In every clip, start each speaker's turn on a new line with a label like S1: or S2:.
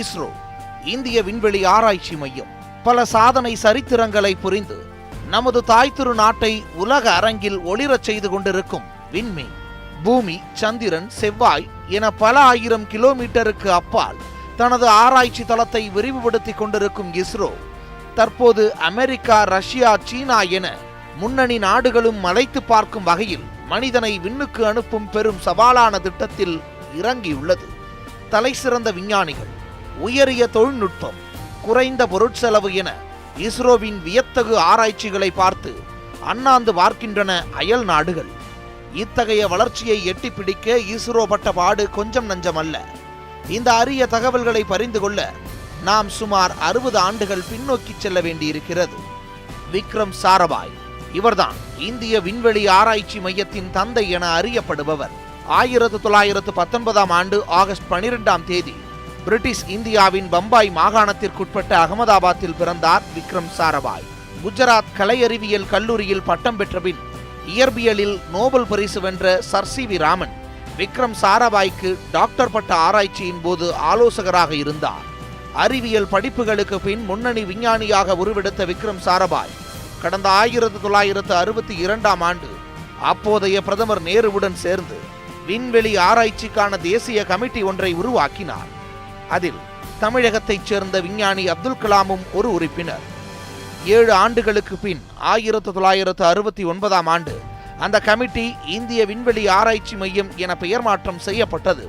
S1: இஸ்ரோ, இந்திய விண்வெளி ஆராய்ச்சி மையம் பல சாதனை சரித்திரங்களை புரிந்து நமது தாய் திரு நாட்டை உலக அரங்கில் ஒளிரச் செய்து கொண்டிருக்கும் விண்மீன். பூமி, சந்திரன், செவ்வாய் என பல ஆயிரம் கிலோமீட்டருக்கு அப்பால் தனது ஆராய்ச்சி தளத்தை விரிவுபடுத்திக் கொண்டிருக்கும் இஸ்ரோ தற்போது அமெரிக்கா, ரஷ்யா, சீனா என முன்னணி நாடுகளும் மலைத்து பார்க்கும் வகையில் மனிதனை விண்ணுக்கு அனுப்பும் பெரும் சவாலான திட்டத்தில் இறங்கியுள்ளது. தலைசிறந்த விஞ்ஞானிகள், உயரிய தொழில்நுட்பம், குறைந்த பொருட்செலவு என இஸ்ரோவின் வியத்தகு ஆராய்ச்சிகளை பார்த்து அண்ணாந்து பார்க்கின்றன அயல் நாடுகள். இத்தகைய வளர்ச்சியை எட்டி பிடிக்க இஸ்ரோ பட்ட பாடு கொஞ்சம் நஞ்சமல்ல. இந்த அரிய தகவல்களை பரிந்து கொள்ள நாம் சுமார் 60 ஆண்டுகள் பின்னோக்கி செல்ல வேண்டியிருக்கிறது. விக்ரம் சாராபாய், இவர்தான் இந்திய விண்வெளி ஆராய்ச்சி மையத்தின் தந்தை என அறியப்படுபவர். 1919ஆம் ஆண்டு ஆகஸ்ட் 12ஆம் தேதி பிரிட்டிஷ் இந்தியாவின் பம்பாய் மாகாணத்திற்குட்பட்ட அகமதாபாத்தில் பிறந்தார் விக்ரம் சாராபாய். குஜராத் கலை அறிவியல் கல்லூரியில் பட்டம் பெற்ற பின் இயற்பியலில் நோபல் பரிசு வென்ற சர் சி.வி. ராமன் விக்ரம் சாராபாய்க்கு டாக்டர் பட்ட ஆராய்ச்சியின் போது ஆலோசகராக இருந்தார். அறிவியல் படிப்புகளுக்கு பின் முன்னணி விஞ்ஞானியாக உருவெடுத்த விக்ரம் சாராபாய் கடந்த 1962ஆம் ஆண்டு அப்போதைய பிரதமர் நேருவுடன் சேர்ந்து விண்வெளி ஆராய்ச்சிக்கான தேசிய கமிட்டி ஒன்றை உருவாக்கினார். அதில் தமிழகத்தைச் சேர்ந்த விஞ்ஞானி அப்துல் கலாமும் ஒரு உறுப்பினர். 7 ஆண்டுகளுக்கு பின் 1969ஆம் ஆண்டு அந்த கமிட்டி இந்திய விண்வெளி ஆராய்ச்சி மையம் என பெயர் மாற்றம் செய்யப்பட்டது.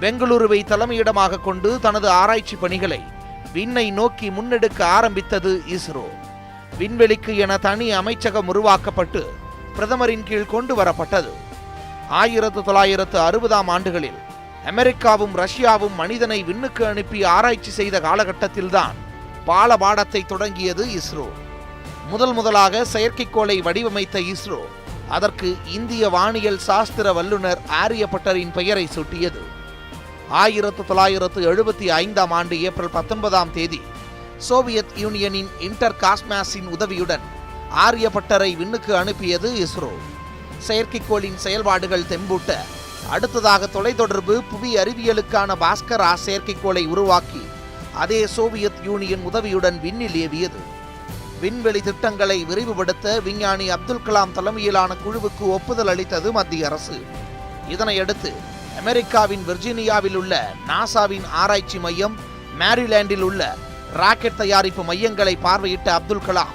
S1: பெங்களூருவை தலைமையிடமாக கொண்டு தனது ஆராய்ச்சி பணிகளை விண்ணை நோக்கி முன்னெடுக்க ஆரம்பித்தது இஸ்ரோ. விண்வெளிக்கு என தனி அமைச்சகம் உருவாக்கப்பட்டு பிரதமரின் கீழ் கொண்டு வரப்பட்டது. 1960ஆம் ஆண்டுகளில் அமெரிக்காவும் ரஷ்யாவும் மனிதனை விண்ணுக்கு அனுப்பி ஆராய்ச்சி செய்த காலகட்டத்தில்தான் பாலபாடத்தை தொடங்கியது இஸ்ரோ. முதலாக செயற்கைக்கோளை வடிவமைத்த இஸ்ரோ அதற்கு இந்திய வானியல் சாஸ்திர வல்லுநர் ஆரியப்பட்டரின் பெயரை சூட்டியது. 1975ஆம் ஆண்டு ஏப்ரல் 19ஆம் தேதி சோவியத் யூனியனின் இன்டர் காஸ்மாஸின் உதவியுடன் ஆரியப்பட்டரை விண்ணுக்கு அனுப்பியது இஸ்ரோ. செயற்கைக்கோளின் செயல்பாடுகள் தெம்பூட்ட அடுத்ததாக தொலைத்தொடர்பு, புவி அறிவியலுக்கான பாஸ்கரா செயற்கைக்கோளை உருவாக்கி அதே சோவியத் யூனியன் உதவியுடன் விண்ணில் ஏவியது. விண்வெளி திட்டங்களை விரிவுபடுத்த விஞ்ஞானி அப்துல் கலாம் தலைமையிலான குழுவுக்கு ஒப்புதல் அளித்தது மத்திய அரசு. இதனையடுத்து அமெரிக்காவின் விர்ஜீனியாவில் உள்ள நாசாவின் ஆராய்ச்சி மையம், மேரிலாண்டில் உள்ள ராக்கெட் தயாரிப்பு மையங்களை பார்வையிட்ட அப்துல் கலாம்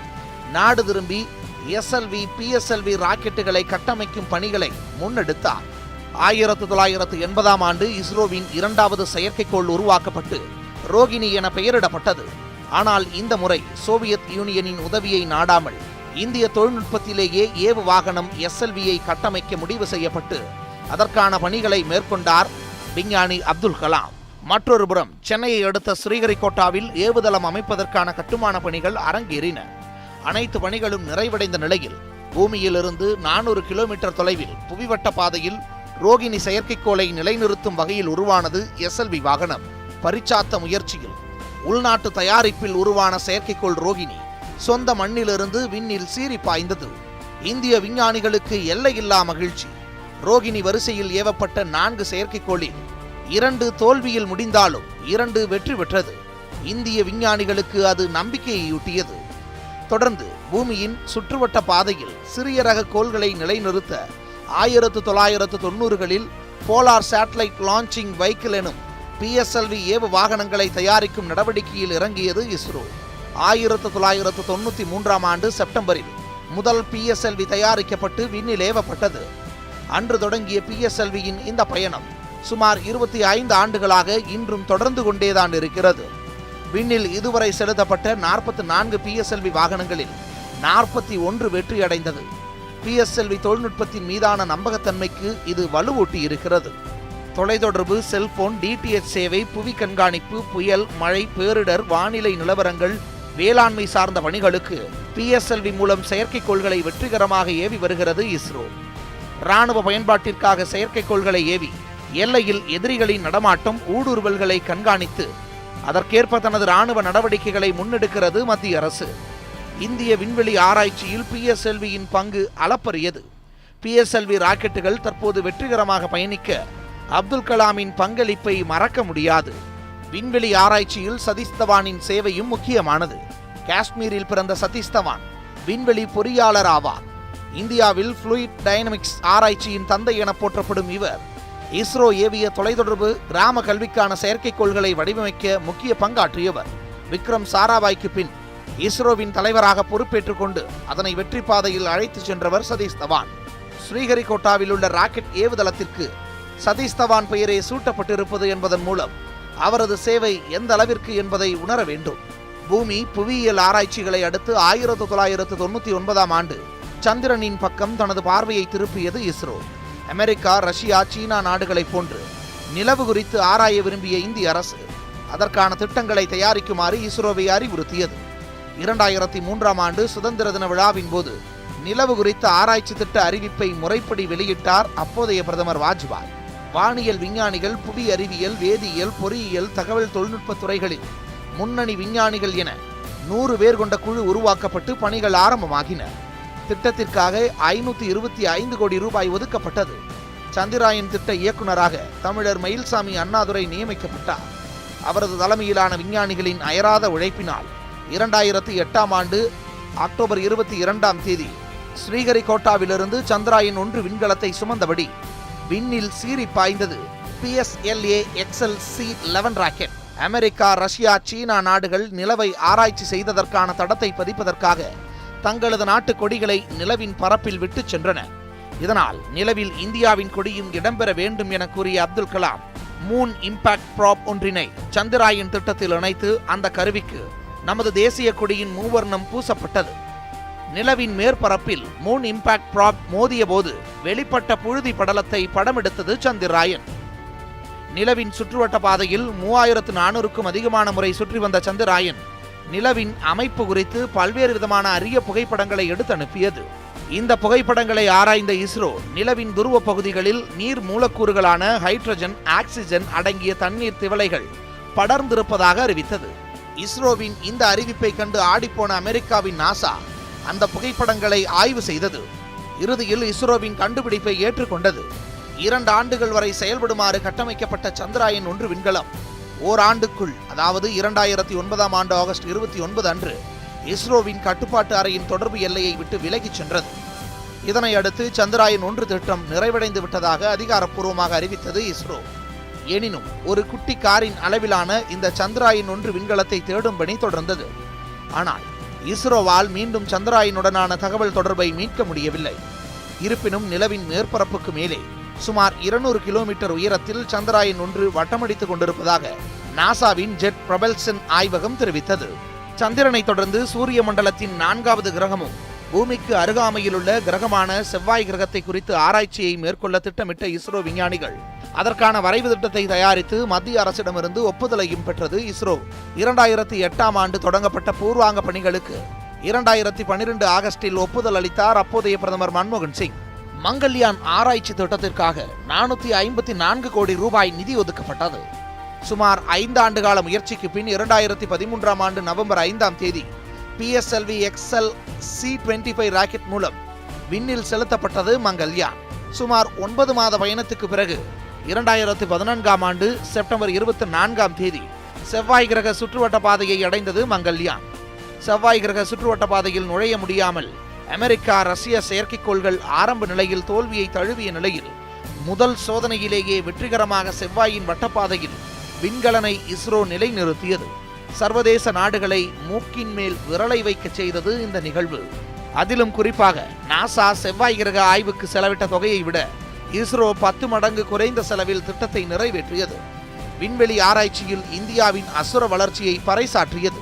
S1: நாடு திரும்பி SLV, PSLV ராக்கெட்டுகளை கட்டமைக்கும் பணிகளை முன்னெடுத்தார். 1980ஆம் ஆண்டு இஸ்ரோவின் 2வது செயற்கைக்கோள் உருவாக்கப்பட்டு ரோகிணி என பெயரிடப்பட்டது. ஆனால் இந்த முறை சோவியத் யூனியனின் உதவியை நாடாமல் இந்திய தொழில்நுட்பத்திலேயே ஏவு வாகனம் SLVயை கட்டமைக்க முடிவு செய்யப்பட்டு அதற்கான பணிகளை மேற்கொண்டார் விஞ்ஞானி அப்துல் கலாம். மற்றொரு புறம் சென்னையை அடுத்த ஸ்ரீஹரிகோட்டாவில் ஏவுதளம் அமைப்பதற்கான கட்டுமான பணிகள் அரங்கேறின. அனைத்து பணிகளும் நிறைவடைந்த நிலையில் பூமியிலிருந்து 400 கிலோமீட்டர் தொலைவில் புவிவட்ட பாதையில் ரோகிணி செயற்கைக்கோளை நிலைநிறுத்தும் வகையில் உருவானது SLV வாகனம். பரிச்சாத்த முயற்சியில் உள்நாட்டு தயாரிப்பில் உருவான செயற்கைக்கோள் ரோகிணி சொந்த மண்ணிலிருந்து விண்ணில் சீறி பாய்ந்தது. இந்திய விஞ்ஞானிகளுக்கு எல்லையில்லா மகிழ்ச்சி. ரோகிணி வரிசையில் ஏவப்பட்ட 4 செயற்கைக்கோளில் 2 தோல்வியில் முடிந்தாலும் 2 வெற்றி பெற்றது. இந்திய விஞ்ஞானிகளுக்கு அது நம்பிக்கையையூட்டியது. தொடர்ந்து பூமியின் சுற்றுவட்ட பாதையில் சிறிய ரக கோள்களை நிலைநிறுத்த 1990களில் போலார் சேட்டலைட் லான்ச்சிங் வெஹிக்கிள் எனும் PSLV ஏவு வாகனங்களை தயாரிக்கும் நடவடிக்கையில் இறங்கியது இஸ்ரோ. 1993ஆம் ஆண்டு செப்டம்பரில் முதல் PSLV தயாரிக்கப்பட்டு விண்ணில் ஏவப்பட்டது. அன்று தொடங்கிய PSLVயின் இந்த பயணம் சுமார் 25 ஆண்டுகளாக இன்றும் தொடர்ந்து கொண்டேதான் இருக்கிறது. விண்ணில் இதுவரை செலுத்தப்பட்ட 44 PSLV வாகனங்களில் 41 வெற்றியடைந்தது. PSLV தொழில்நுட்பத்தின் மீதான நம்பகத்தன்மைக்கு இது வலுவூட்டி இருக்கிறது. தொலைத்தொடர்பு, செல்போன், DTH சேவை, புவி கண்காணிப்பு, புயல், மழை, பேரிடர், வானிலை நிலவரங்கள், வேளாண்மை சார்ந்த பணிகளுக்கு PSLV மூலம் செயற்கைக்கோள்களை வெற்றிகரமாக ஏவி வருகிறது இஸ்ரோ. இராணுவ பயன்பாட்டிற்காக செயற்கைக்கோள்களை ஏவி எல்லையில் எதிரிகளின் நடமாட்டம், ஊடுருவல்களை கண்காணித்து அதற்கேற்ப தனது இராணுவ நடவடிக்கைகளை முன்னெடுக்கிறது மத்திய அரசு. இந்திய விண்வெளி ஆராய்ச்சியில் PSLVயின் பங்கு அளப்பரியது. PSLV ராக்கெட்டுகள் தற்போது வெற்றிகரமாக பயணிக்க அப்துல் கலாமின் பங்களிப்பை மறக்க முடியாது. விண்வெளி ஆராய்ச்சியில் சதீஷ் தவானின் சேவையும் முக்கியமானது. காஷ்மீரில் பிறந்த சதீஷ் தவான் விண்வெளி பொறியாளர் ஆவார். இந்தியாவில் ஃப்ளூயிட் டைனமிக்ஸ் ஆராய்ச்சியின் தந்தை என போற்றப்படும் இவர் இஸ்ரோ ஏவிய தொலைத்தொடர்பு கிராம கல்விக்கான செயற்கைக்கோள்களை வடிவமைக்க முக்கிய பங்காற்றியவர். விக்ரம் சாராபாய்க்கு பின் இஸ்ரோவின் தலைவராக பொறுப்பேற்றுக் கொண்டு அதனை வெற்றி பாதையில் அழைத்துச் சென்றவர் சதீஷ் தவான். ஸ்ரீஹரிகோட்டாவில் உள்ள ராக்கெட் ஏவுதளத்திற்கு சதீஷ் தவான் பெயரே சூட்டப்பட்டிருப்பது என்பதன் மூலம் அவரது சேவை எந்த அளவிற்கு என்பதை உணர வேண்டும். பூமி புவியியல் ஆராய்ச்சிகளை அடுத்து 1999ஆம் ஆண்டு சந்திரனின் பக்கம் தனது பார்வையை திருப்பியது இஸ்ரோ. அமெரிக்கா, ரஷ்யா, சீனா நாடுகளைப் போன்று நிலவு குறித்து ஆராய விரும்பிய இந்திய அரசு அதற்கான திட்டங்களை தயாரிக்குமாறு இஸ்ரோவை அறிவுறுத்தியது. 2003ஆம் ஆண்டு சுதந்திர தின விழாவின் போது நிலவு குறித்த ஆராய்ச்சி திட்ட அறிவிப்பை முறைப்படி வெளியிட்டார் அப்போதைய பிரதமர் வாஜ்பாய். வானியல் விஞ்ஞானிகள், புவி அறிவியல், வேதியியல், பொறியியல், தகவல் தொழில்நுட்ப துறைகளில் முன்னணி விஞ்ஞானிகள் என 100 பேர் கொண்ட குழு உருவாக்கப்பட்டு பணிகள் ஆரம்பமாகின. திட்டத்திற்காக 525 கோடி ரூபாய் ஒதுக்கப்பட்டது. சந்திராயன் திட்ட இயக்குநராக தமிழர் மயில்சாமி அண்ணாதுரை நியமிக்கப்பட்டார். அவரது தலைமையிலான விஞ்ஞானிகளின் அயராத உழைப்பினால் 2008ஆம் ஆண்டு அக்டோபர் 22ஆம் தேதி ஸ்ரீஹரிகோட்டாவிலிருந்து சந்திராயன் 1 விண்கலத்தை சுமந்தபடி விண்ணில் சீறி பாய்ந்தது PSLA XL-C11 rocket. America, Russia, China நாடுகள் நிலவை ஆராய்ச்சி செய்ததற்கான தடத்தை பதிப்பதற்காக தங்களது நாட்டு கொடிகளை நிலவின் பரப்பில் விட்டுச் சென்றன. இதனால் நிலவில் இந்தியாவின் கொடியும் இடம்பெற வேண்டும் என கூறிய Abdul Kalam moon impact probe ஒன்றினை சந்திராயன் திட்டத்தில் இணைத்து அந்த கருவிக்கு நமது தேசிய கொடியின் மூவர்ணம் பூசப்பட்டது. நிலவின் மேற்பரப்பில் மூன் இம்பாக்ட் ப்ராப் மோதிய போது வெளிப்பட்ட புழுதி படலத்தை படமெடுத்தது சந்திராயன். நிலவின் சுற்றுவட்ட பாதையில் 3400க்கும் அதிகமான முறை சுற்றி வந்த சந்திராயன் நிலவின் அமைப்பு குறித்து பல்வேறு விதமான அரிய புகைப்படங்களை எடுத்து அனுப்பியது. இந்த புகைப்படங்களை ஆராய்ந்த இஸ்ரோ நிலவின் துருவ பகுதிகளில் நீர் மூலக்கூறுகளான ஹைட்ரஜன், ஆக்சிஜன் அடங்கிய தண்ணீர் திவலைகள் படர்ந்திருப்பதாக அறிவித்தது. இஸ்ரோவின் இந்த அறிவிப்பை கண்டு ஆடிப்போன அமெரிக்காவின் நாசா அந்த புகைப்படங்களை ஆய்வு செய்தது. இறுதியில் இஸ்ரோவின் கண்டுபிடிப்பை ஏற்றுக்கொண்டது. 2 ஆண்டுகள் வரை செயல்படுமாறு கட்டமைக்கப்பட்ட சந்திராயன் 1 விண்கலம் ஓராண்டுக்குள், அதாவது 2009ஆம் ஆண்டு ஆகஸ்ட் 29 அன்று இஸ்ரோவின் கட்டுப்பாட்டு அறையின் தொடர்பு எல்லையை விட்டு விலகிச் சென்றது. இதனை அடுத்து சந்திராயன் 1 திட்டம் நிறைவடைந்து விட்டதாக அதிகாரப்பூர்வமாக அறிவித்தது இஸ்ரோ. எனினும் ஒரு குட்டி காரின் அளவிலான இந்த சந்திராயன் 1 விண்கலத்தை தேடும் பணி தொடர்ந்தது. ஆனால் இஸ்ரோவால் மீண்டும் சந்திராயனுடனான தகவல் தொடர்பை மீட்க முடியவில்லை. இருப்பினும் நிலவின் மேற்பரப்புக்கு மேலே சுமார் 200 கிலோமீட்டர் உயரத்தில் சந்திராயன் 1 வட்டமடித்துக் கொண்டிருப்பதாக நாசாவின் ஜெட் ப்ரொபல்சன் ஆய்வகம் தெரிவித்தது. சந்திரனை தொடர்ந்து சூரிய மண்டலத்தின் 4வது கிரகமும் பூமிக்கு அருகாமையிலுள்ள கிரகமான செவ்வாய் கிரகத்தை குறித்து ஆராய்ச்சியை மேற்கொள்ள திட்டமிட்ட இஸ்ரோ விஞ்ஞானிகள் அதற்கான வரைவு திட்டத்தை தயாரித்து மத்திய அரசிடமிருந்து ஒப்புதலையும் பெற்றது இஸ்ரோ. 2008ஆம் ஆண்டு தொடங்கப்பட்ட பூர்வாங்க பணிகளுக்கு 2012 ஆகஸ்டில் ஒப்புதல் அளித்தார் அப்போதைய பிரதமர் மன்மோகன் சிங். மங்கள்யான் ஆராய்ச்சி திட்டத்திற்காக 454 கோடி ரூபாய் நிதி ஒதுக்கப்பட்டது. சுமார் 5 ஆண்டுகால முயற்சிக்கு பின் 2013ஆம் ஆண்டு நவம்பர் 5ஆம் தேதி PSLV XL-C25 ராக்கெட் மூலம் விண்ணில் செலுத்தப்பட்டது மங்கள்யான். சுமார் 9 மாத பயணத்துக்கு பிறகு 2014ஆம் ஆண்டு செப்டம்பர் 24ஆம் தேதி செவ்வாய் கிரக சுற்றுவட்ட பாதையை அடைந்தது மங்கள்யான். செவ்வாய் கிரக சுற்றுவட்ட பாதையில் நுழைய முடியாமல் அமெரிக்கா, ரஷ்ய செயற்கைக்கோள்கள் ஆரம்ப நிலையில் தோல்வியை தழுவிய நிலையில் முதல் சோதனையிலேயே வெற்றிகரமாக செவ்வாயின் வட்டப்பாதையில் விண்கலனை இஸ்ரோ நிலைநிறுத்தியது. சர்வதேச நாடுகளை மூக்கின் மேல் விரலை வைக்க செய்தது இந்த நிகழ்வு. அதிலும் குறிப்பாக நாசா செவ்வாய் கிரக ஆய்வுக்கு செலவிட்ட தொகையை விட இஸ்ரோ 10 மடங்கு குறைந்த செலவில் திட்டத்தை நிறைவேற்றியது. விண்வெளி ஆராய்ச்சியில் இந்தியாவின் அசுர வளர்ச்சியை பறைசாற்றியது.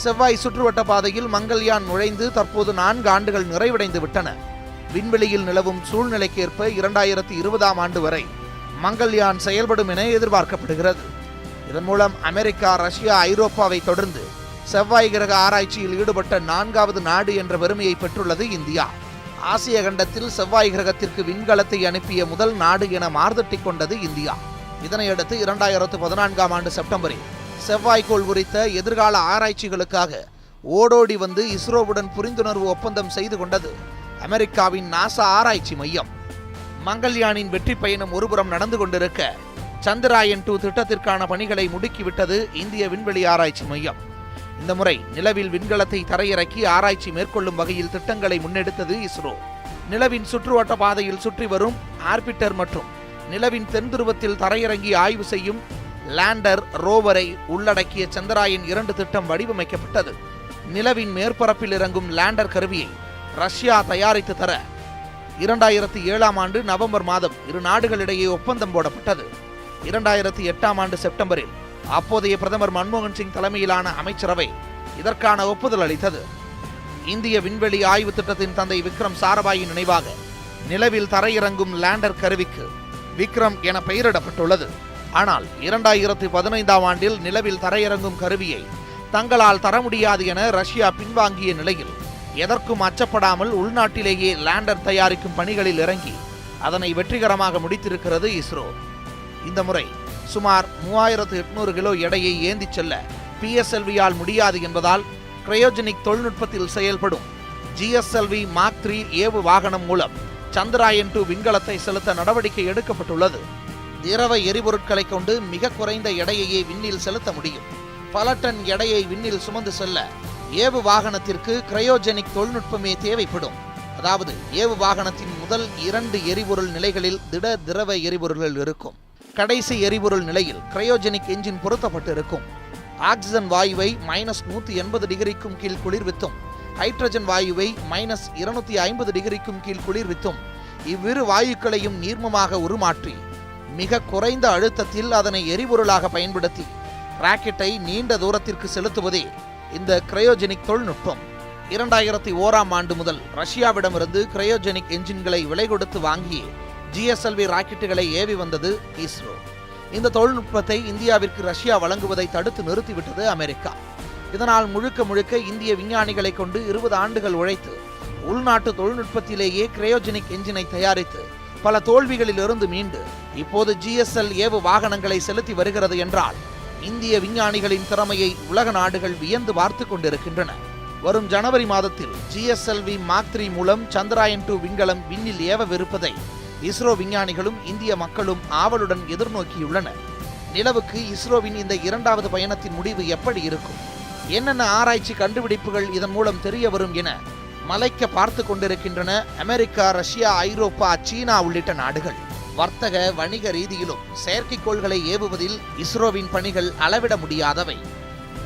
S1: செவ்வாய் சுற்றுவட்ட பாதையில் மங்கள்யான் நுழைந்து தற்போது 4 ஆண்டுகள் நிறைவடைந்து விட்டன. விண்வெளியில் நிலவும் சூழ்நிலைக்கேற்ப 2020ஆம் ஆண்டு வரை மங்கள்யான் செயல்படும் என எதிர்பார்க்கப்படுகிறது. இதன் மூலம் அமெரிக்கா, ரஷ்யா, ஐரோப்பாவை தொடர்ந்து செவ்வாய் கிரக ஆராய்ச்சியில் ஈடுபட்ட 4வது நாடு என்ற பெருமையை பெற்றுள்ளது இந்தியா. ஆசிய கண்டத்தில் செவ்வாய் கிரகத்திற்கு விண்கலத்தை அனுப்பிய முதல் நாடு என மார்தட்டிக் கொண்டது இந்தியா. இதனையடுத்து 2014ஆம் ஆண்டு செப்டம்பரில் செவ்வாய்க்கோள் குறித்த எதிர்கால ஆராய்ச்சிகளுக்காக ஓடோடி வந்து இஸ்ரோவுடன் புரிந்துணர்வு ஒப்பந்தம் செய்து கொண்டது அமெரிக்காவின் நாசா ஆராய்ச்சி மையம். மங்கள்யானின் வெற்றி பயணம் ஒருபுறம் நடந்து கொண்டிருக்க சந்திராயன் 2 திட்டத்திற்கான பணிகளை முடுக்கிவிட்டது இந்திய விண்வெளி ஆராய்ச்சி மையம். இந்த முறை நிலவில் விண்கலத்தை தரையிறக்கி ஆராய்ச்சி மேற்கொள்ளும் வகையில் திட்டங்களை முன்னெடுத்தது இஸ்ரோ. நிலவின் சுற்றுவட்ட பாதையில் சுற்றி வரும் ஆர்பிட்டர் மற்றும் நிலவின் தென் துருவத்தில் தரையிறங்கி ஆய்வு செய்யும் லேண்டர் ரோவரை உள்ளடக்கிய சந்திராயன் 2 திட்டம் வடிவமைக்கப்பட்டது. நிலவின் மேற்பரப்பில் இறங்கும் லேண்டர் கருவியை ரஷ்யா தயாரித்து தர 2007ஆம் ஆண்டு நவம்பர் மாதம் இரு நாடுகளிடையே ஒப்பந்தம் போடப்பட்டது. 2008ஆம் ஆண்டு செப்டம்பரில் அப்போதைய பிரதமர் மன்மோகன் சிங் தலைமையிலான அமைச்சரவை இதற்கான ஒப்புதல் அளித்தது. இந்திய விண்வெளி ஆய்வு திட்டத்தின் தந்தை விக்ரம் சாராபாயின் நினைவாக நிலவில் தரையிறங்கும் லேண்டர் கருவிக்கு விக்ரம் என பெயரிடப்பட்டுள்ளது. ஆனால் 2015ஆம் ஆண்டில் நிலவில் தரையிறங்கும் கருவியை தங்களால் தர முடியாது என ரஷ்யா பின்வாங்கிய நிலையில் எதற்கும் அச்சப்படாமல் உள்நாட்டிலேயே லேண்டர் தயாரிக்கும் பணிகளில் இறங்கி அதனை வெற்றிகரமாக முடித்திருக்கிறது இஸ்ரோ. இந்த முறை சுமார் 3800 கிலோ எடையை ஏந்திச் செல்ல PSLV-யால் முடியாது என்பதால் கிரையோஜெனிக் தொழில்நுட்பத்தில் செயல்படும் GSLV Mark 3 ஏவு வாகனம் மூலம் சந்திராயன் 2 விண்கலத்தை செலுத்த நடவடிக்கை எடுக்கப்பட்டுள்ளது. திரவ எரிபொருட்களை கொண்டு மிக குறைந்த எடையையே விண்ணில் செலுத்த முடியும். பல டன் எடையை விண்ணில் சுமந்து செல்ல ஏவு வாகனத்திற்கு கிரையோஜெனிக் தொழில்நுட்பமே தேவைப்படும். அதாவது ஏவு வாகனத்தின் முதல் 2 எரிபொருள் நிலைகளில் திரவ எரிபொருள்கள் இருக்கும். கடைசி எரிபொருள் நிலையில் கிரையோஜெனிக் என்ஜின் பொருத்தப்பட்டிருக்கும். ஆக்சிஜன் வாயுவை -180 டிகிரிக்கும் கீழ் குளிர்வித்தும் ஹைட்ரஜன் வாயுவை -250 டிகிரிக்கும் கீழ் குளிர்வித்தும் இவ்விரு வாயுக்களையும் நீர்மமாக உருமாற்றி மிக குறைந்த அழுத்தத்தில் அதனை எரிபொருளாக பயன்படுத்தி ராக்கெட்டை நீண்ட தூரத்திற்கு செலுத்துவதே இந்த கிரையோஜெனிக் தொழில்நுட்பம். 2001ஆம் ஆண்டு முதல் ரஷ்யாவிடமிருந்து கிரையோஜெனிக் என்ஜின்களை விலை கொடுத்து வாங்கி GSLV ராக்கெட்டுகளை ஏவி வந்தது இஸ்ரோ. இந்த தொழில்நுட்பத்தை இந்தியாவிற்கு ரஷ்யா வழங்குவதை தடுத்து நிறுத்திவிட்டது அமெரிக்கா. இதனால் முழுக்க இந்திய விஞ்ஞானிகளை கொண்டு 20 ஆண்டுகள் உழைத்து உள்நாட்டு தொழில்நுட்பத்திலேயே கிரையோஜெனிக் என்ஜினை தயாரித்து பல தோல்விகளிலிருந்து மீண்டு இப்போது GSL ஏவு வாகனங்களை செலுத்தி வருகிறது என்றால் இந்திய விஞ்ஞானிகளின் திறமையை உலக நாடுகள் வியந்து பார்த்து கொண்டிருக்கின்றன. வரும் ஜனவரி மாதத்தில் GSLV Mark 3 மூலம் சந்திராயன் 2 விண்கலம் விண்ணில் ஏவவிருப்பதை இஸ்ரோ விஞ்ஞானிகளும் இந்திய மக்களும் ஆவலுடன் எதிர்நோக்கியுள்ளனர். நிலவுக்கு இஸ்ரோவின் இந்த 2வது பயணத்தின் முடிவு எப்படி இருக்கும், என்னென்ன ஆராய்ச்சி கண்டுபிடிப்புகள் இதன் மூலம் தெரிய வரும் என மலைக்க பார்த்து கொண்டிருக்கின்றன அமெரிக்கா, ரஷ்யா, ஐரோப்பா, சீனா உள்ளிட்ட நாடுகள். வர்த்தக வணிக ரீதியிலும் செயற்கைக்கோள்களை ஏவுவதில் இஸ்ரோவின் பணிகள் அளவிட முடியாதவை.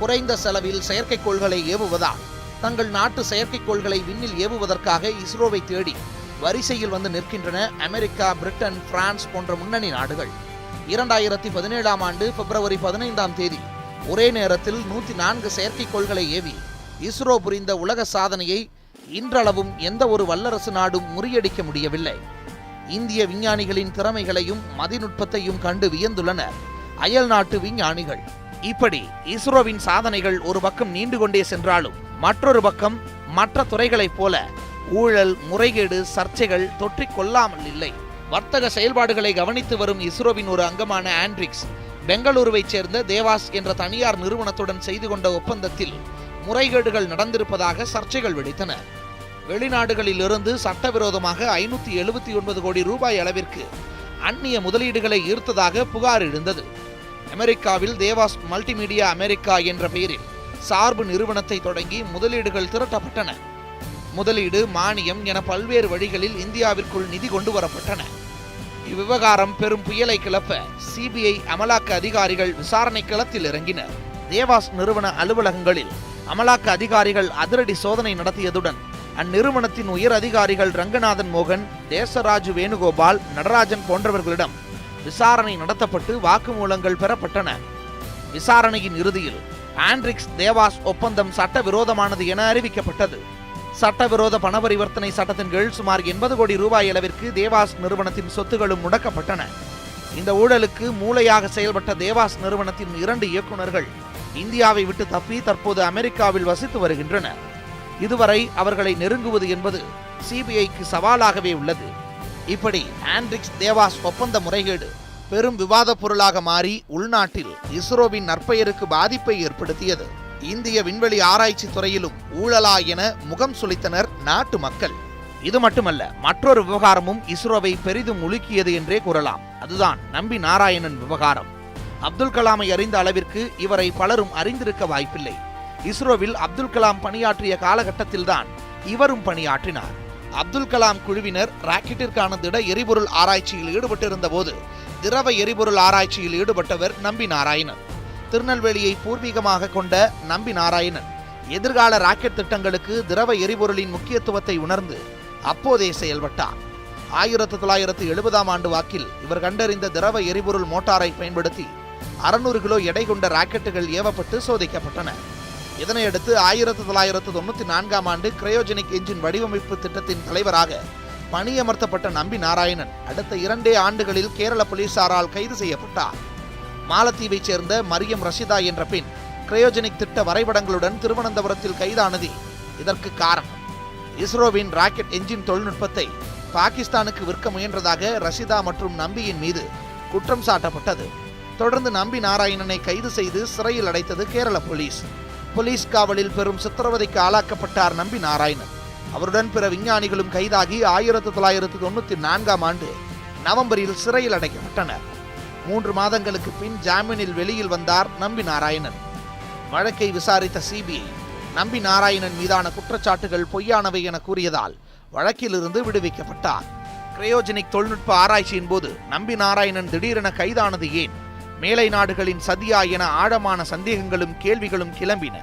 S1: குறைந்த செலவில் செயற்கைக்கோள்களை ஏவுவதால் தங்கள் நாட்டு செயற்கைக்கோள்களை விண்ணில் ஏவுவதற்காக இஸ்ரோவை தேடி வரிசையில் வந்து நிற்கின்றன அமெரிக்கா, பிரிட்டன், பிரான்ஸ் போன்ற முன்னணி நாடுகள். 2017ஆம் ஆண்டு பிப்ரவரி 15ஆம் தேதி ஒரே நேரத்தில் 104 செயற்கைக்கோள்களை ஏவி இஸ்ரோ புரிந்த உலக சாதனையை இன்றளவும் எந்த ஒரு வல்லரசு நாடும் முறியடிக்க முடியவில்லை. இந்திய விஞ்ஞானிகளின் திறமைகளையும் மதிநுட்பத்தையும் கண்டு வியந்துள்ளனர் அயல் நாட்டு விஞ்ஞானிகள். இப்படி இஸ்ரோவின் சாதனைகள் ஒரு பக்கம் நீண்டு கொண்டே சென்றாலும் மற்றொரு பக்கம் மற்ற துறைகளைப் போல ஊழல், முறைகேடு, சர்ச்சைகள் தொற்றிக் கொள்ளாமல் இல்லை. வர்த்தக செயல்பாடுகளை கவனித்து வரும் இஸ்ரோவின் ஒரு அங்கமான ஆண்ட்ரிக்ஸ் பெங்களூருவைச் சேர்ந்த தேவாஸ் என்ற தனியார் நிறுவனத்துடன் செய்து கொண்ட ஒப்பந்தத்தில் முறைகேடுகள் நடந்திருப்பதாக சர்ச்சைகள் வெடித்தன. வெளிநாடுகளிலிருந்து சட்டவிரோதமாக 579 கோடி ரூபாய் அளவிற்கு அந்நிய முதலீடுகளை ஈர்த்ததாக புகார் எழுந்தது. அமெரிக்காவில் தேவாஸ் மல்டிமீடியா அமெரிக்கா என்ற பெயரில் சார்பு நிறுவனத்தை தொடங்கி முதலீடுகள் திரட்டப்பட்டன. முதலீடு, மானியம் என பல்வேறு வழிகளில் இந்தியாவிற்குள் நிதி கொண்டு வரப்பட்டன. இவ்விவகாரம் பெரும் புயலை கிளப்ப CBI அமலாக்க அதிகாரிகள் விசாரணை களத்தில் இறங்கினர். தேவாஸ் நிறுவன அலுவலகங்களில் அமலாக்க அதிகாரிகள் அதிரடி சோதனை நடத்தியதுடன் அந்நிறுவனத்தின் உயர் அதிகாரிகள் ரங்கநாதன் மோகன், தேசராஜு வேணுகோபால், நடராஜன் போன்றவர்களிடம் விசாரணை நடத்தப்பட்டு வாக்குமூலங்கள் பெறப்பட்டன. விசாரணையின் இறுதியில் ஆண்ட்ரிக்ஸ் தேவாஸ் ஒப்பந்தம் சட்டவிரோதமானது என அறிவிக்கப்பட்டது. சட்டவிரோத பணபரிவர்த்தனை சட்டத்தின் கீழ் சுமார் 80 கோடி ரூபாய் அளவிற்கு தேவாஸ் நிறுவனத்தின் சொத்துகளும் முடக்கப்பட்டன. இந்த ஊழலுக்கு மூளையாக செயல்பட்ட தேவாஸ் நிறுவனத்தின் 2 இயக்குநர்கள் இந்தியாவை விட்டு தப்பி தற்போது அமெரிக்காவில் வசித்து வருகின்றனர். இதுவரை அவர்களை நெருங்குவது என்பது CBIக்கு சவாலாகவே உள்ளது. இப்படி ஆண்ட்ரிக்ஸ் தேவாஸ் ஒப்பந்த முறைகேடு பெரும் விவாத பொருளாக மாறி உள்நாட்டில் இஸ்ரோவின் நற்பெயருக்கு பாதிப்பை ஏற்படுத்தியது. இந்திய விண்வெளி ஆராய்ச்சி துறையிலும் ஊழலா என முகம் சுளித்தனர் நாட்டு மக்கள். இது மட்டுமல்ல, மற்றொரு விவகாரமும் இஸ்ரோவை பெரிதும் உலுக்கியது என்றே கூறலாம். அதுதான் நம்பி நாராயணன் விவகாரம். அப்துல் கலாமை அறிந்த அளவிற்கு இவரை பலரும் அறிந்திருக்க வாய்ப்பில்லை. இஸ்ரோவில் அப்துல் கலாம் பணியாற்றிய காலகட்டத்தில்தான் இவரும் பணியாற்றினார். அப்துல் கலாம் குழுவினர் ராக்கெட்டிற்கான திட எரிபொருள் ஆராய்ச்சியில் ஈடுபட்டிருந்த போது திரவ எரிபொருள் ஆராய்ச்சியில் ஈடுபட்டவர் நம்பி நாராயணன். திருநெல்வேலியை பூர்வீகமாக கொண்ட நம்பி நாராயணன் எதிர்கால ராக்கெட் திட்டங்களுக்கு திரவ எரிபொருளின் முக்கியத்துவத்தை உணர்ந்து அப்போதே செயல்பட்டார். 1970ஆம் ஆண்டு வாக்கில் இவர் கண்டறிந்த திரவ எரிபொருள் மோட்டாரை பயன்படுத்தி 600 கிலோ எடை கொண்ட ராக்கெட்டுகள் ஏவப்பட்டு சோதிக்கப்பட்டன. இதனையடுத்து 1994ஆம் ஆண்டு கிரையோஜெனிக் என்ஜின் வடிவமைப்பு திட்டத்தின் தலைவராக பணியமர்த்தப்பட்ட நம்பி நாராயணன் அடுத்த 2 ஆண்டுகளில் கேரள போலீசாரால் கைது செய்யப்பட்டார். மாலத்தீவைச் சேர்ந்த மரியம் ரஷிதா என்ற பெண் கிரையோஜெனிக் திட்ட வரைபடங்களுடன் திருவனந்தபுரத்தில் கைதானது இதற்கு காரணம். இஸ்ரோவின் ராக்கெட் என்ஜின் தொழில்நுட்பத்தை பாகிஸ்தானுக்கு விற்க முயன்றதாக ரஷிதா மற்றும் நம்பியின் மீது குற்றம் சாட்டப்பட்டது. தொடர்ந்து நம்பி நாராயணனை கைது செய்து சிறையில் அடைத்தது கேரள போலீஸ். போலீஸ் காவலில் பெரும் சித்திரவதைக்கு ஆளாக்கப்பட்டார் நம்பி நாராயணன். அவருடன் பிற விஞ்ஞானிகளும் கைதாகி 1994ஆம் ஆண்டு நவம்பரில் சிறையில் அடைக்கப்பட்டனர். 3 மாதங்களுக்கு பின் ஜாமீனில் வெளியில் வந்தார் நம்பி நாராயணன். வழக்கை விசாரித்த சிபிஐ நம்பி நாராயணன் மீதான குற்றச்சாட்டுகள் பொய்யானவை என கூறியதால் வழக்கிலிருந்து விடுவிக்கப்பட்டார். கிரையோஜெனிக் தொழில்நுட்ப ஆராய்ச்சியின் போது நம்பி நாராயணன் திடீரென கைதானது ஏன்? மேலை நாடுகளின் சதியா என ஆழமான சந்தேகங்களும் கேள்விகளும் கிளம்பின.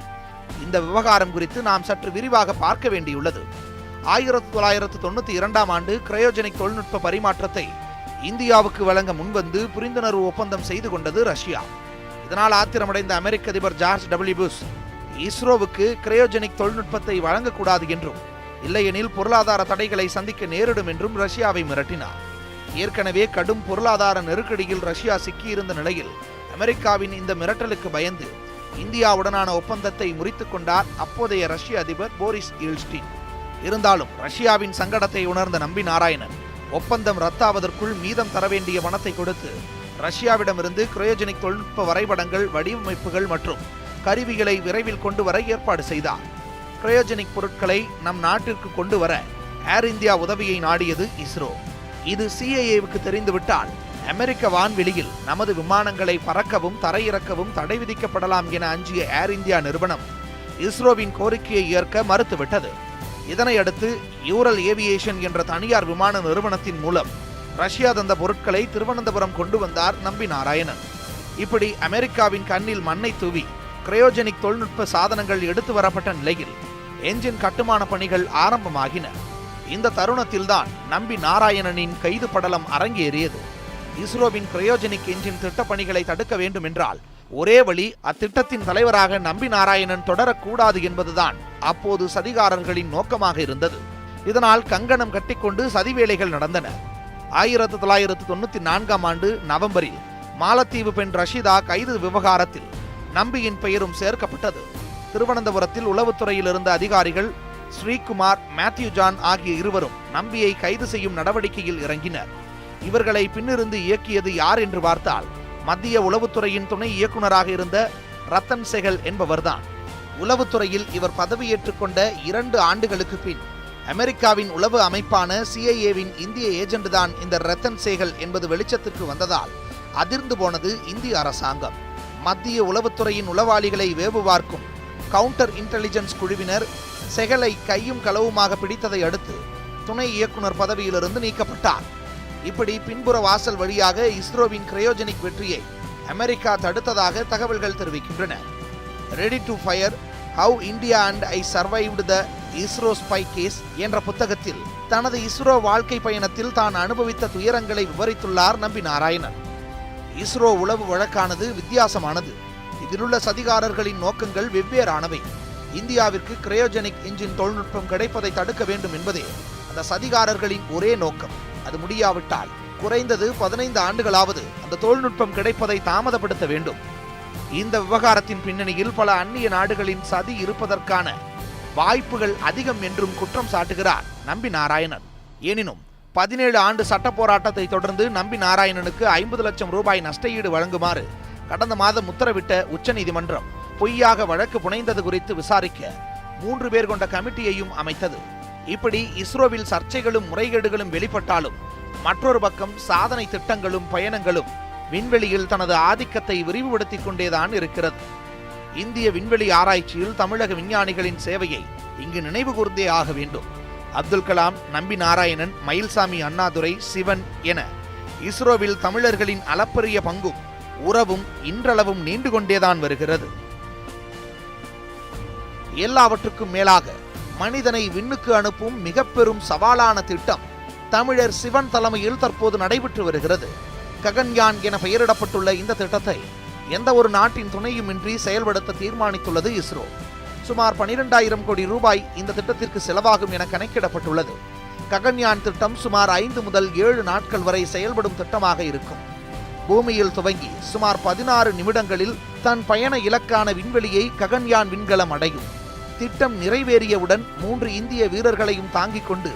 S1: இந்த விவகாரம் குறித்து நாம் சற்று விரிவாக பார்க்க வேண்டியுள்ளது. 1992ஆம் ஆண்டு கிரையோஜெனிக் தொழில்நுட்ப பரிமாற்றத்தை இந்தியாவுக்கு வழங்க முன்வந்து புரிந்துணர்வு ஒப்பந்தம் செய்து கொண்டது ரஷ்யா. இதனால் ஆத்திரமடைந்த அமெரிக்க அதிபர் ஜார்ஜ் டபிள்யூ புஷ் இஸ்ரோவுக்கு கிரையோஜெனிக் தொழில்நுட்பத்தை வழங்கக்கூடாது என்றும் இல்லையெனில் பொருளாதார தடைகளை சந்திக்க நேரிடும் என்றும் ரஷ்யாவை மிரட்டினார். ஏற்கனவே கடும் பொருளாதார நெருக்கடியில் ரஷ்யா சிக்கியிருந்த நிலையில் அமெரிக்காவின் இந்த மிரட்டலுக்கு பயந்து இந்தியாவுடனான ஒப்பந்தத்தை முறித்துக் கொண்டார் அப்போதைய ரஷ்ய அதிபர் போரிஸ் யெல்ட்சின். இருந்தாலும் ரஷ்யாவின் சங்கடத்தை உணர்ந்த நம்பி நாராயணன் ஒப்பந்தம் ரத்தாவதற்குள் மீதம் தர வேண்டிய பணத்தை கொடுத்து ரஷ்யாவிடமிருந்து கிரையோஜெனிக் தொழில்நுட்ப வரைபடங்கள், வடிவமைப்புகள் மற்றும் கருவிகளை விரைவில் கொண்டு வர ஏற்பாடு செய்தார். கிரையோஜெனிக் பொருட்களை நம் நாட்டிற்கு கொண்டு வர ஏர் இந்தியா உதவியை நாடியது இஸ்ரோ. இது சிஐஏவுக்கு தெரிந்துவிட்டால் அமெரிக்க வான்வெளியில் நமது விமானங்களை பறக்கவும் தரையிறக்கவும் தடை விதிக்கப்படலாம் என அஞ்சிய ஏர் இந்தியா நிறுவனம் இஸ்ரோவின் கோரிக்கையை ஏற்க மறுத்துவிட்டது. இதனையடுத்து யூரல் ஏவியேஷன் என்ற தனியார் விமான நிறுவனத்தின் மூலம் ரஷ்யா தந்த பொருட்களை திருவனந்தபுரம் கொண்டு வந்தார் நம்பி நாராயணன். இப்படி அமெரிக்காவின் கண்ணில் மண்ணை தூவி கிரையோஜெனிக் தொழில்நுட்ப சாதனங்கள் எடுத்து வரப்பட்ட நிலையில் என்ஜின் கட்டுமான பணிகள் ஆரம்பமாகின. இந்த தருணத்தில்தான் நம்பி நாராயணனின் கைது படலம் அரங்கேறியது. இஸ்ரோவின் கிரையோஜெனிக் என்ஜின் திட்டப்பணிகளை தடுக்க வேண்டும் என்றால் ஒரே வழி அத்திட்டத்தின் தலைவராக நம்பி நாராயணன் தொடரக்கூடாது என்பதுதான் அப்போது சதிகாரர்களின் நோக்கமாக இருந்தது. இதனால் கங்கணம் கட்டிக்கொண்டு சதி வேலைகள் நடந்தன. 1994ஆம் ஆண்டு நவம்பரில் மாலத்தீவு பெண் ரஷிதா கைது விவகாரத்தில் நம்பியின் பெயரும் சேர்க்கப்பட்டது. திருவனந்தபுரத்தில் உளவுத்துறையில் இருந்த அதிகாரிகள் ஸ்ரீகுமார், மேத்யூ ஜான் ஆகிய இருவரும் நம்பியை கைது செய்யும் நடவடிக்கையில் இறங்கினர். இவர்களை பின்னிருந்து இயக்கியது யார் என்று பார்த்தால் மத்திய உளவுத்துறையின் துணை இயக்குநராக இருந்த ரத்தன் செகல் என்பவர்தான். உளவுத்துறையில் இவர் பதவியேற்றுக் கொண்ட 2 ஆண்டுகளுக்கு பின் அமெரிக்காவின் உளவு அமைப்பான சிஐஏவின் இந்திய ஏஜென்ட் தான் இந்த ரத்தன் செகல் என்பது வெளிச்சத்துக்கு வந்ததால் அதிர்ந்து போனது இந்திய அரசாங்கம். மத்திய உளவுத்துறையின் உளவாளிகளை வேவு பார்க்கும் கவுண்டர் இன்டெலிஜென்ஸ் குழுவினர் செகலை கையும் களவுமாக பிடித்ததை அடுத்து துணை இயக்குனர் பதவியிலிருந்து நீக்கப்பட்டார். இப்படி பின்புற வாசல் வழியாக இஸ்ரோவின் கிரையோஜெனிக் வெற்றியை அமெரிக்கா தடுத்ததாக தகவல்கள் தெரிவிக்கின்றன. Ready to fire, how India and I survived the ISRO spy case என்ற புத்தகத்தில் தனது இஸ்ரோ வாழ்க்கை பயணத்தில் தான் அனுபவித்த துயரங்களை விவரித்துள்ளார் நம்பி நாராயணன். இஸ்ரோ உளவு வழக்கானது வித்தியாசமானது. இதிலுள்ள சதிகாரர்களின் நோக்கங்கள் வெவ்வேறானவை. இந்தியாவிற்கு கிரையோஜெனிக் என்ஜின் தொழில்நுட்பம் கிடைப்பதை தடுக்க வேண்டும் என்பதே அந்த சதிகாரர்களின் ஒரே நோக்கம். அது முடியாவிட்டால் குறைந்தது 15 ஆண்டுகளாவது அந்த தொழில்நுட்பம் கிடைப்பதை தாமதப்படுத்த வேண்டும். இந்த விவகாரத்தின் பின்னணியில் பல அந்நிய நாடுகளின் சதி இருப்பதற்கான வாய்ப்புகள் அதிகம் என்றும் குற்றம் சாட்டுகிறார் நம்பி நாராயணன். எனினும் 17 ஆண்டு சட்ட போராட்டத்தை தொடர்ந்து நம்பி நாராயணனுக்கு 50 லட்சம் ரூபாய் நஷ்டஈடு வழங்குமாறு கடந்த மாதம் உத்தரவிட்ட உச்சநீதிமன்றம் பொய்யாக வழக்கு புனைந்தது குறித்து விசாரிக்க 3 பேர் கொண்ட கமிட்டியையும் அமைத்தது. இப்படி இஸ்ரோவில் சர்ச்சைகளும் முறைகேடுகளும் வெளிப்பட்டாலும் மற்றொரு பக்கம் சாதனை திட்டங்களும் பயணங்களும் விண்வெளியில் தனது ஆதிக்கத்தை விரிவுபடுத்திக் கொண்டேதான் இருக்கிறது. இந்திய விண்வெளி ஆராய்ச்சியில் தமிழக விஞ்ஞானிகளின் சேவையை இங்கு நினைவு கூர்ந்தே ஆக வேண்டும். அப்துல் கலாம், நம்பி நாராயணன், மயில்சாமி அண்ணாதுரை, சிவன் என இஸ்ரோவில் தமிழர்களின் அளப்பரிய பங்கும் உறவும் இன்றளவும் நீண்டு கொண்டேதான் வருகிறது. எல்லாவற்றுக்கும் மேலாக மனிதனை விண்ணுக்கு அனுப்பும் மிக பெரும் சவாலான திட்டம் தமிழர் சிவன் தலைமையில் தற்போது நடைபெற்று வருகிறது. ககன்யான் என பெயரிடப்பட்டுள்ள இந்த திட்டத்தை எந்த ஒரு நாட்டின் துணையுமின்றி செயல்படுத்த தீர்மானித்துள்ளது இஸ்ரோ. சுமார் 12,000 கோடி ரூபாய் இந்த திட்டத்திற்கு செலவாகும் என கணக்கிடப்பட்டுள்ளது. ககன்யான் திட்டம் சுமார் 5 முதல் 7 நாட்கள் வரை செயல்படும் திட்டமாக இருக்கும். பூமியில் துவங்கி சுமார் 16 நிமிடங்களில் தன் பயண இலக்கான விண்வெளியை ககன்யான் விண்கலம் அடையும். திட்டம் நிறைவேறியவுடன் 3 இந்திய வீரர்களையும் தாங்கிக் கொண்டு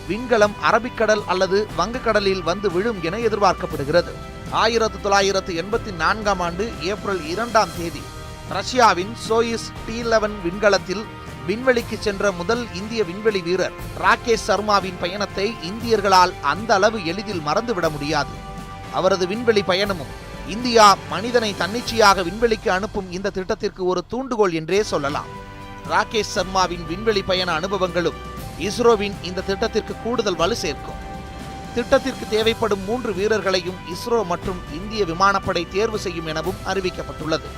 S1: விண்கலம் அரபிக்கடல் அல்லது வங்கக்கடலில் வந்து விழும் என எதிர்பார்க்கப்படுகிறது. 1984ஆம் ஆண்டு ஏப்ரல் 2ஆம் தேதி ரஷ்யாவின் சோயிஸ் T-11 விண்கலத்தில் விண்வெளிக்கு சென்ற முதல் இந்திய விண்வெளி வீரர் ராகேஷ் சர்மாவின் பயணத்தை இந்தியர்களால் அந்த அளவு எளிதில் மறந்துவிட முடியாது. அவரது விண்வெளி பயணமும் இந்தியா மனிதனை தன்னிச்சையாக விண்வெளிக்கு அனுப்பும் இந்த திட்டத்திற்கு ஒரு தூண்டுகோல் என்றே சொல்லலாம். ராகேஷ் சர்மாவின் விண்வெளி பயண அனுபவங்களும் இஸ்ரோவின் இந்த திட்டத்திற்கு கூடுதல் வலு சேர்க்கும். திட்டத்திற்கு தேவைப்படும் 3 வீரர்களையும் இஸ்ரோ மற்றும் இந்திய விமானப்படை தேர்வு செய்யும் எனவும் அறிவிக்கப்பட்டுள்ளது.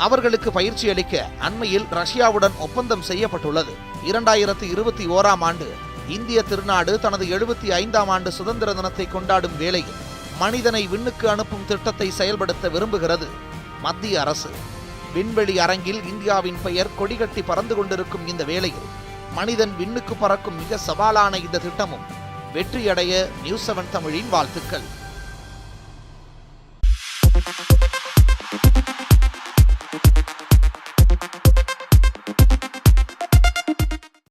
S1: அவர்களுக்கு பயிற்சி அளிக்க அண்மையில் ரஷ்யாவுடன் ஒப்பந்தம் செய்யப்பட்டுள்ளது. 2021ஆம் ஆண்டு இந்திய திருநாடு தனது 75ஆம் ஆண்டு சுதந்திர தினத்தை கொண்டாடும் வேளையில் மனிதனை விண்ணுக்கு அனுப்பும் திட்டத்தை செயல்படுத்த விரும்புகிறது மத்திய அரசு. விண்வெளி அரங்கில் இந்தியாவின் பெயர் கொடிகட்டி பறந்து கொண்டிருக்கும் இந்த வேளையில் மனிதன் விண்ணுக்கு பறக்கும் மிக சவாலான இந்த திட்டமும் வெற்றியடைய நியூஸ் 7 தமிழின் வாழ்த்துக்கள்.